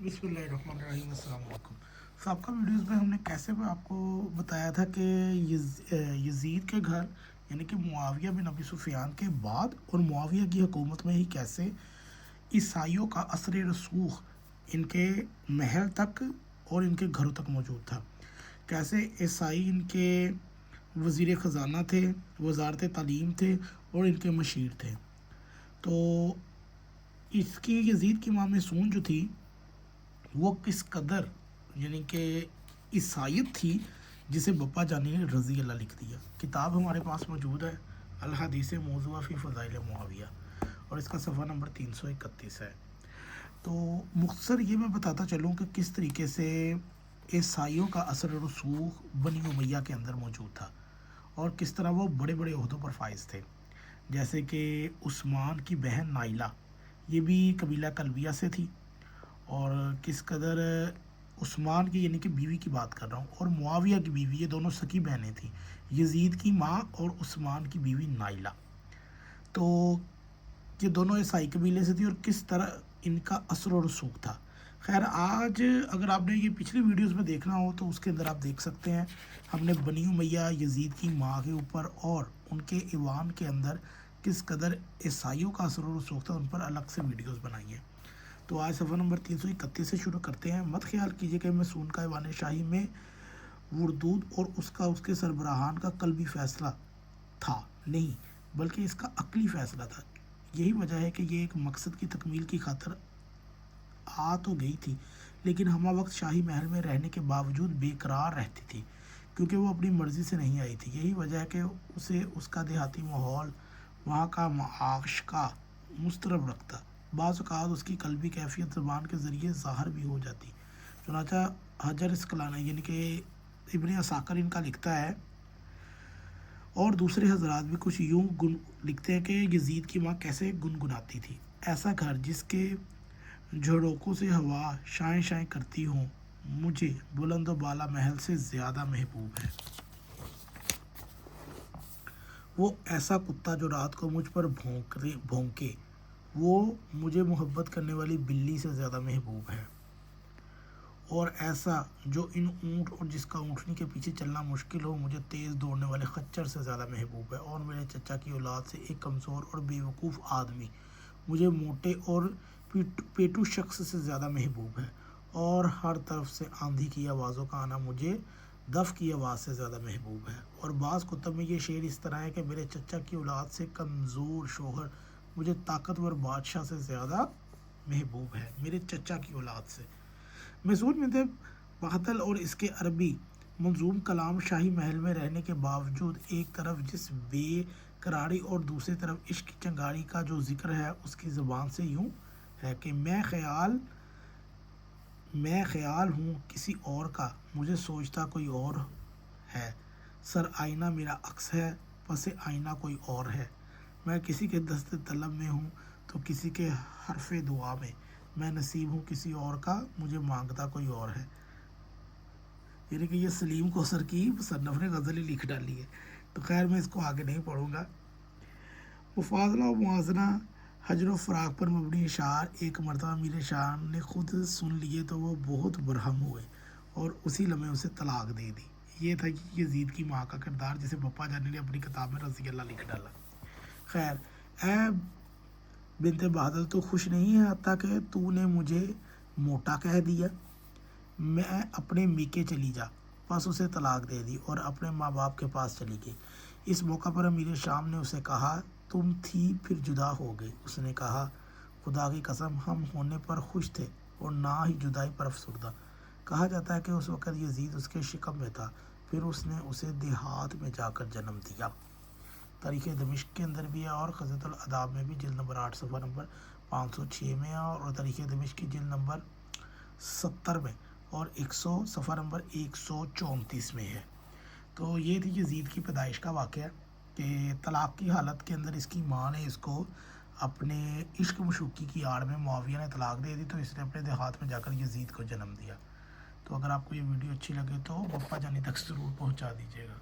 बिस्मिल्लाहिर्रहमानिर्रहीम। अस्सलाम वालेकुम। सबका वीडियोस में हमने कैसे में आपको बताया था कि यजीद के घर यानी कि मुआविया बिन अबी सुफियान के बाद और मुआविया की हुकूमत में ही कैसे ईसाइयों का असर रसूख इनके महल तक और इनके घरों तक मौजूद था। कैसे ईसाई इनके वज़ीर ख़जाना थे, वजारत तालीम थे और इनके मशीर थे। तो इसकी यजीद की माँ मासून जो थी वो किस कदर यानी कि ईसाइत थी जिसे बप्पा जानी ने रज़ी अल्लाह लिख दिया। किताब हमारे पास मौजूद है अल हदीस मौज़ूआ फ़ी फ़ज़ाइल मुआविया और इसका सफ़ा नंबर 331 है। तो मुख्तसर ये मैं बताता चलूँ कि किस तरीके से ईसाइयों का असर रसूख बनी उमैया के अंदर मौजूद था और किस तरह वो बड़े बड़े ओहदों पर फाइज थे। जैसे कि उस्मान की बहन नाइला, ये भी कबीला कलबिया से थी और किस कदर उस्मान की यानी कि बीवी की बात कर रहा हूँ और मुआविया की बीवी, ये दोनों सकी बहनें थी, यजीद की माँ और उस्मान की बीवी नाइला। तो ये दोनों ईसाई कबीले से थी और किस तरह इनका असर और रसूख था। खैर आज अगर आपने ये पिछली वीडियोस में देखना हो तो उसके अंदर आप देख सकते हैं हमने बनी उमैया यजीद की माँ के ऊपर और उनके ईवान के अंदर किस कदर ईसाइयों का असर और रसूख था उन पर अलग से वीडियोस बनाई हैं। तो आज सफ़ा नंबर 331 से शुरू करते हैं। मत ख्याल कीजिए कि मासून का ईवान शाही में वरदूद और उसके सरबराहान का कल्बी फ़ैसला था, नहीं बल्कि इसका अक्ली फ़ैसला था। यही वजह है कि ये एक मकसद की तकमील की खातर आ तो गई थी लेकिन हमा वक्त शाही महल में रहने के बावजूद बेकरार रहती थी क्योंकि वो अपनी मर्ज़ी से नहीं आई थी। यही वजह है कि उसे उसका देहाती माहौल, वहाँ का माशका मुस्तरब रखता। बाज़ औक़ात उसकी कल्बी कैफियत ज़बान के ज़रिए ज़ाहिर भी हो जाती। चुनांचा हजर इस्कलानी यानी कि इब्न असाकिर इनका लिखता है और दूसरे हजरात भी कुछ यूँ लिखते हैं कि यजीद की माँ कैसे गुनगुनाती थी। ऐसा घर जिसके झड़ोकों से हवा शाएँ शाएँ करती हों मुझे बुलंद व बाला महल से ज़्यादा महबूब है। वो ऐसा कुत्ता जो रात को मुझ पर भौंके वो मुझे मोहब्बत करने वाली बिल्ली से ज़्यादा महबूब है। और ऐसा जो इन ऊँट और जिसका ऊँटनी के पीछे चलना मुश्किल हो मुझे तेज़ दौड़ने वाले खच्चर से ज़्यादा महबूब है। और मेरे चचा की औलाद से एक कमज़ोर और बेवकूफ़ आदमी मुझे मोटे और पेटू शख्स से ज़्यादा महबूब है। और हर तरफ से आंधी की आवाज़ों का आना मुझे दफ़ की आवाज़ से ज़्यादा महबूब है। और बाज़ कुतुब में ये शेर इस तरह है कि मेरे चचा की औलाद से कमज़ोर शोहर मुझे ताकतवर बादशाह से ज़्यादा महबूब है, मेरे चचा की औलाद से। मासून में बहतल और इसके अरबी मंजूम कलाम शाही महल में रहने के बावजूद एक तरफ जिस बेकरारी और दूसरी तरफ इश्क की चंगारी का जो जिक्र है उसकी ज़बान से यूँ है कि मैं ख्याल हूँ किसी और का, मुझे सोचता कोई और है। सर आईना मेरा अक्स है, पसे आईना कोई और है। मैं किसी के दस्ते तलब में हूँ तो किसी के हरफ़े दुआ में। मैं नसीब हूँ किसी और का, मुझे मांगता कोई और है। यानी कि ये सलीम कोसर की मुसन्नफ़ ने गज़ल ही लिख डाली है। तो खैर मैं इसको आगे नहीं पढ़ूँगा। मुफाज़ला व मुआज़ना हजर व फ़राक़ पर मबनी इशार एक मरतबा मीर शाह ने खुद सुन लिए तो वो बहुत बरहम हुए और उसी लम्हे उसे तलाक दे दी। ये था कि यजीद की माँ का किरदार जिसे बप्पा जानी ने अपनी किताब में रज़ी अल्लाह लिख डाला। खैर ए बिनते बादल तो खुश नहीं है हत्ता कि तूने मुझे मोटा कह दिया। मैं अपने मीके चली जा, बस उसे तलाक दे दी और अपने माँ बाप के पास चली गई। इस मौका पर अमीर शाम ने उसे कहा तुम थी फिर जुदा हो गई। उसने कहा खुदा की कसम हम होने पर खुश थे और ना ही जुदाई पर अफसरदा। कहा जाता है कि उस वक़्त यजीद उसके शिकम में था, फिर उसने उसे देहात में जाकर जन्म दिया। तारीख़ दमिश्क के अंदर भी है और क़ज़ातुल अदाब में भी जिल्द नंबर 8 सफ़ा नंबर 506 में है और तारीख़ दमिश्क की जिल्द नंबर 70 में और 100 सफ़ा नंबर 134 में है। तो ये थी यजीद की पैदाइश का वाक़या कि तलाक़ की हालत के अंदर इसकी माँ ने इसको अपने इश्क मशूक़ी की आड़ में मुआविया ने तलाक दे दी तो इसने अपने देहात में जाकर यजीद को जन्म दिया। तो अगर आपको ये वीडियो अच्छी लगे तो बप्पा जानी तक ज़रूर पहुँचा दीजिएगा।